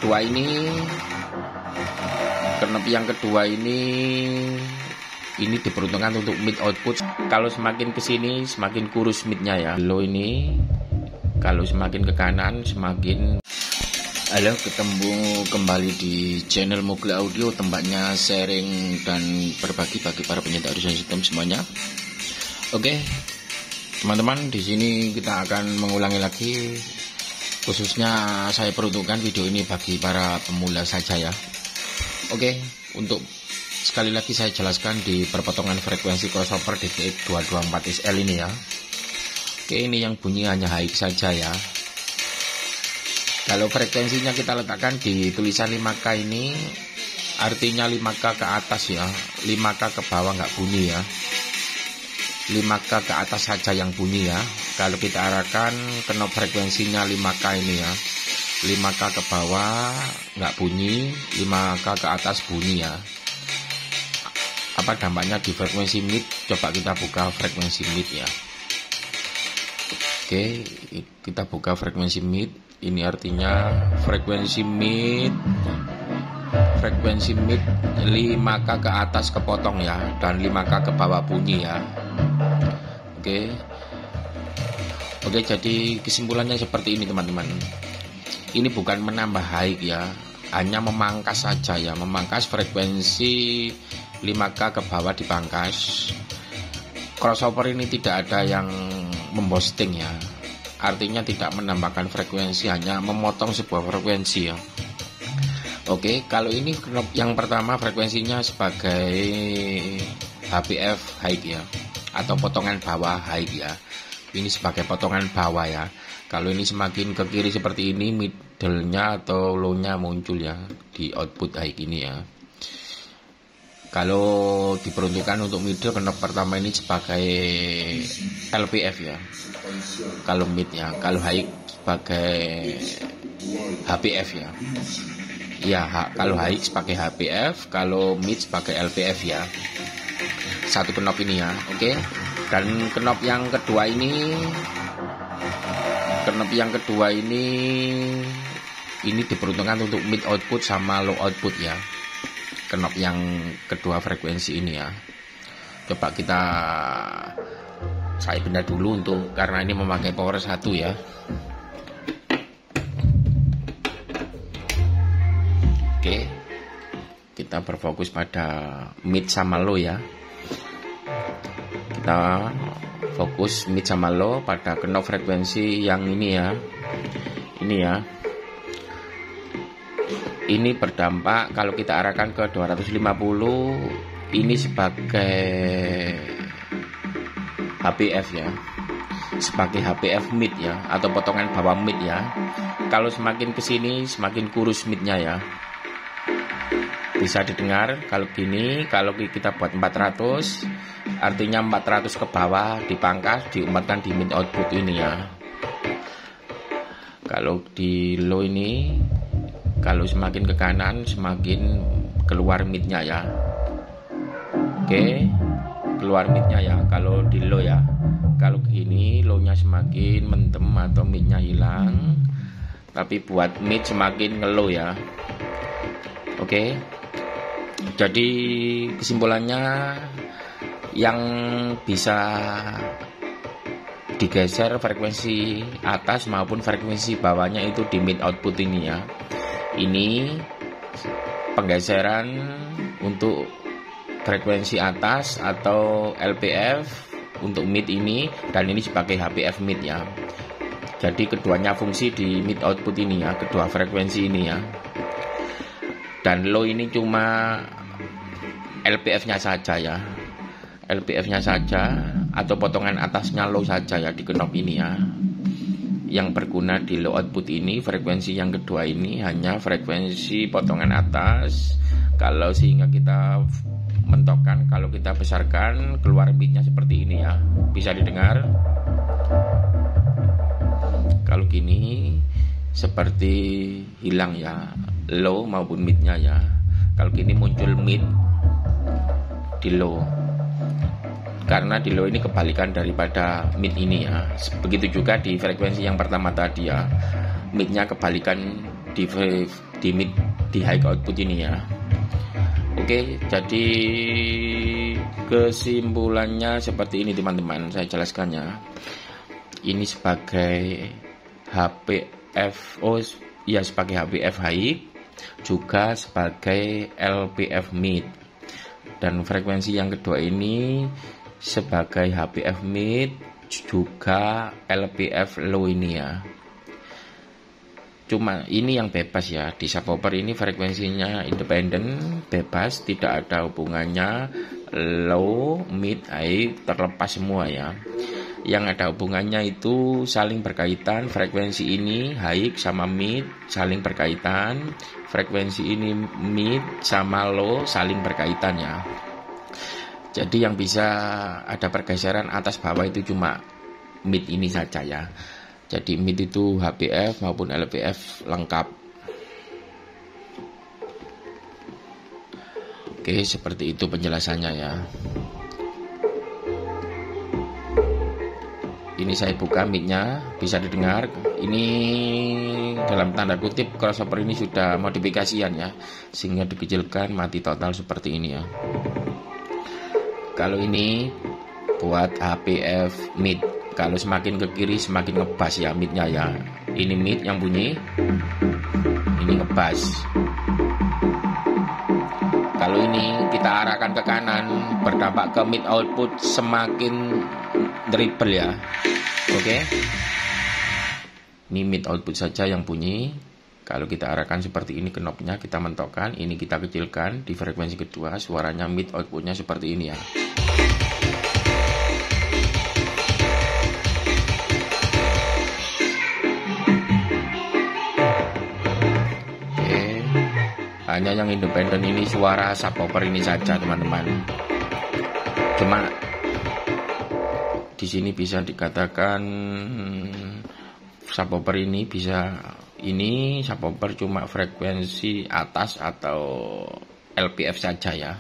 kedua ini diperuntukkan untuk mid output. Kalau semakin kesini semakin kurus midnya ya. Low ini kalau semakin ke kanan semakin. Halo, ketemu kembali di channel Mogul Audio, tempatnya sharing dan berbagi bagi para penyinta audio sistem semuanya. Oke, teman-teman, di sini kita akan mengulangi lagi. Khususnya saya peruntukkan video ini bagi para pemula saja ya. Oke, untuk sekali lagi saya jelaskan di perpotongan frekuensi crossover DVX 224SL ini ya. Oke, ini yang bunyi hanya high saja ya. Kalau frekuensinya kita letakkan di tulisan 5K ini, artinya 5K ke atas ya, 5K ke bawah nggak bunyi ya, 5K ke atas saja yang bunyi ya. Kalau kita arahkan knob frekuensinya 5K ini ya, 5K ke bawah nggak bunyi, 5K ke atas bunyi ya. Apa dampaknya di frekuensi mid? Coba kita buka frekuensi mid ya. Oke, kita buka frekuensi mid. Ini artinya frekuensi mid 5K ke atas kepotong ya, dan 5K ke bawah bunyi ya. Oke, jadi kesimpulannya seperti ini teman-teman. Ini bukan menambah high ya, hanya memangkas saja ya, memangkas frekuensi 5K ke bawah dipangkas. Crossover ini tidak ada yang memboosting ya, artinya tidak menambahkan frekuensi, hanya memotong sebuah frekuensi ya. Oke, kalau ini yang pertama frekuensinya sebagai HPF high ya, atau potongan bawah high ya. Ini sebagai potongan bawah ya. Kalau ini semakin ke kiri seperti ini, middle-nya atau low-nya muncul ya di output high ini ya. Kalau diperuntukkan untuk middle, knob pertama ini sebagai LPF ya. Kalau mid ya, kalau high sebagai HPF ya. Ya, kalau high sebagai HPF, kalau mid sebagai LPF ya. Satu knob ini ya, oke. Dan knob yang kedua ini diperuntukkan untuk mid output sama low output ya. Knob yang kedua frekuensi ini ya. Coba saya pindah dulu karena ini memakai power 1 ya. Oke, kita berfokus pada mid sama low ya. Kita fokus mid sama low pada knob frekuensi yang ini ya. Ini berdampak kalau kita arahkan ke 250, ini sebagai HPF ya, sebagai HPF mid ya, atau potongan bawah mid ya. Kalau semakin kesini semakin kurus midnya ya. Bisa didengar kalau gini. Kalau kita buat 400, artinya 400 ke bawah dipangkas, diumpatkan di mid output ini ya. Kalau di low ini, kalau semakin ke kanan semakin keluar midnya ya. Oke, keluar midnya ya kalau di low ya. Kalau gini low-nya semakin mendem atau midnya hilang, tapi buat mid semakin ngelow ya. Oke, jadi kesimpulannya yang bisa digeser frekuensi atas maupun frekuensi bawahnya itu di mid output ini ya. Ini penggeseran untuk frekuensi atas atau LPF untuk mid ini, dan ini sebagai HPF mid ya. Jadi keduanya fungsi di mid output ini ya, kedua frekuensi ini ya. Dan low ini cuma LPF-nya saja ya, LPF-nya saja atau potongan atasnya low saja ya di knob ini ya. Yang berguna di low output ini, frekuensi yang kedua ini hanya frekuensi potongan atas. Kalau sehingga kita mentokkan, kalau kita besarkan keluar midnya seperti ini ya, bisa didengar. Kalau gini seperti hilang ya, low maupun midnya ya. Kalau gini muncul mid di low, karena di low ini kebalikan daripada mid ini ya. Begitu juga di frekuensi yang pertama tadi ya, midnya kebalikan di mid di high output ini ya. Oke, jadi kesimpulannya seperti ini teman-teman, saya jelaskannya. Ini sebagai HPF ya, sebagai HPF high, juga sebagai LPF mid. Dan frekuensi yang kedua ini sebagai HPF mid juga LPF low ini ya. Cuma ini yang bebas ya, di subwoofer ini frekuensinya independen, bebas, tidak ada hubungannya low, mid, high, terlepas semua ya. Yang ada hubungannya itu saling berkaitan, frekuensi ini high sama mid saling berkaitan, frekuensi ini mid sama low saling berkaitan ya. Jadi yang bisa ada pergeseran atas bawah itu cuma mid ini saja ya. Jadi mid itu HPF maupun LPF lengkap. Oke, seperti itu penjelasannya ya. Ini saya buka micnya, bisa didengar. Ini dalam tanda kutip crossover ini sudah modifikasian ya, sehingga dikecilkan mati total seperti ini ya. Kalau ini buat HPF mid, kalau semakin ke kiri semakin ngebas ya midnya ya. Ini mid yang bunyi, ini ngebas. Kalau ini kita arahkan ke kanan, berdampak ke mid output semakin dribble ya. Oke. Ini mid output saja yang bunyi. Kalau kita arahkan seperti ini knobnya, kita mentokkan, ini kita kecilkan di frekuensi kedua, suaranya mid outputnya seperti ini ya. Oke. Hanya yang independen ini suara subwoofer ini saja teman-teman. Cuma di sini bisa dikatakan subwoofer ini bisa, ini subwoofer cuma frekuensi atas atau LPF saja ya.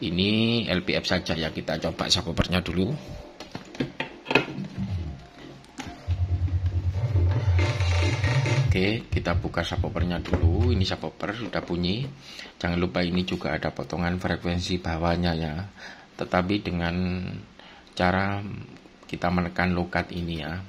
Ini LPF saja ya, kita coba subwoofernya dulu. Oke, kita buka subwoofernya dulu. Ini subwoofer sudah bunyi. Jangan lupa ini juga ada potongan frekuensi bawahnya ya. Tetapi dengan cara kita menekan low cut ini ya.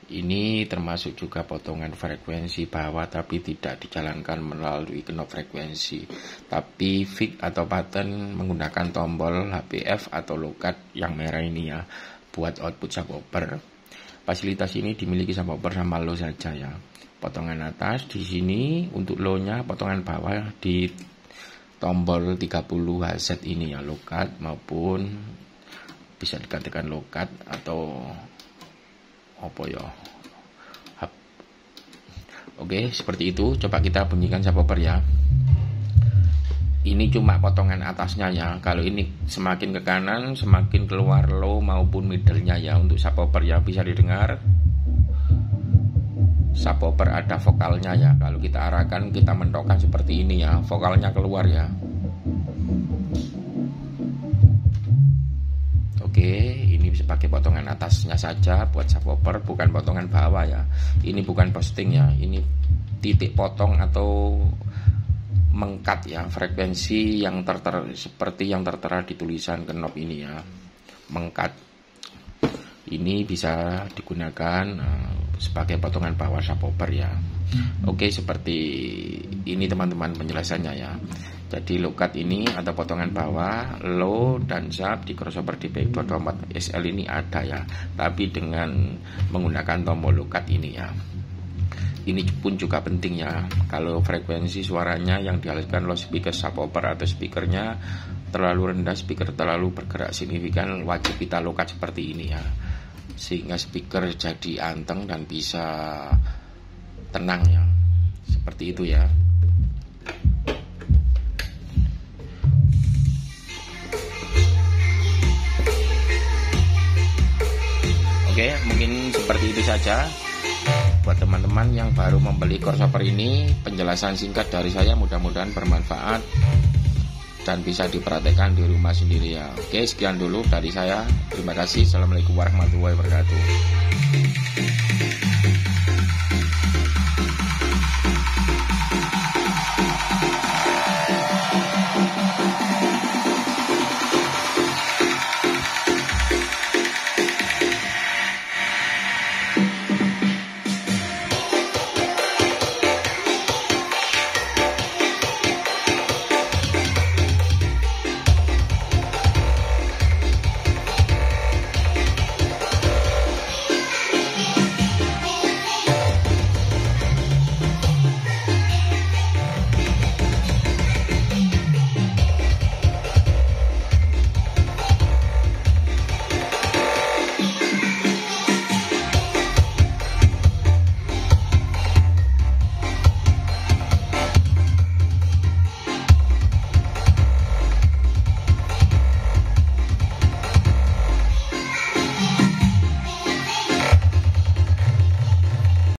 Ini termasuk juga potongan frekuensi bawah, tapi tidak dijalankan melalui knob frekuensi, tapi fix atau button menggunakan tombol HPF atau low cut yang merah ini ya, buat output subwoofer. Fasilitas ini dimiliki subwoofer sama low saja ya. Potongan atas di sini untuk low-nya, potongan bawah di tombol 30 Hz ini ya, low cut maupun bisa dikatakan low cut atau apa ya. Oke, seperti itu. Coba kita bunyikan subwoofer ya. Ini cuma potongan atasnya ya. Kalau ini semakin ke kanan semakin keluar low maupun middle-nya ya. Untuk subwoofer ya, bisa didengar. Subwoofer ada vokalnya ya. Kalau kita arahkan, kita mentokkan seperti ini ya, vokalnya keluar ya. Oke, ini sebagai potongan atasnya saja buat subwoofer, bukan potongan bawah ya. Ini bukan posting ya, ini titik potong atau mengkat ya, frekuensi yang tertera seperti yang tertera di tulisan knob ini ya, mengkat. Ini bisa digunakan sebagai potongan bawah subwoofer ya. Oke, seperti ini teman-teman penjelasannya ya. Jadi low cut ini atau potongan bawah, low dan sub di crossover DBX 224 SL ini ada ya, tapi dengan menggunakan tombol low cut ini ya. Ini pun juga penting ya. Kalau frekuensi suaranya yang dihasilkan loudspeaker subwoofer atau speakernya terlalu rendah, speaker terlalu bergerak signifikan, wajib kita low cut seperti ini ya, sehingga speaker jadi anteng dan bisa tenang ya. Seperti itu ya. Oke, mungkin seperti itu saja buat teman-teman yang baru membeli crossover ini. Penjelasan singkat dari saya, mudah-mudahan bermanfaat dan bisa dipraktekkan di rumah sendiri ya. Oke, sekian dulu dari saya. Terima kasih. Assalamualaikum warahmatullahi wabarakatuh.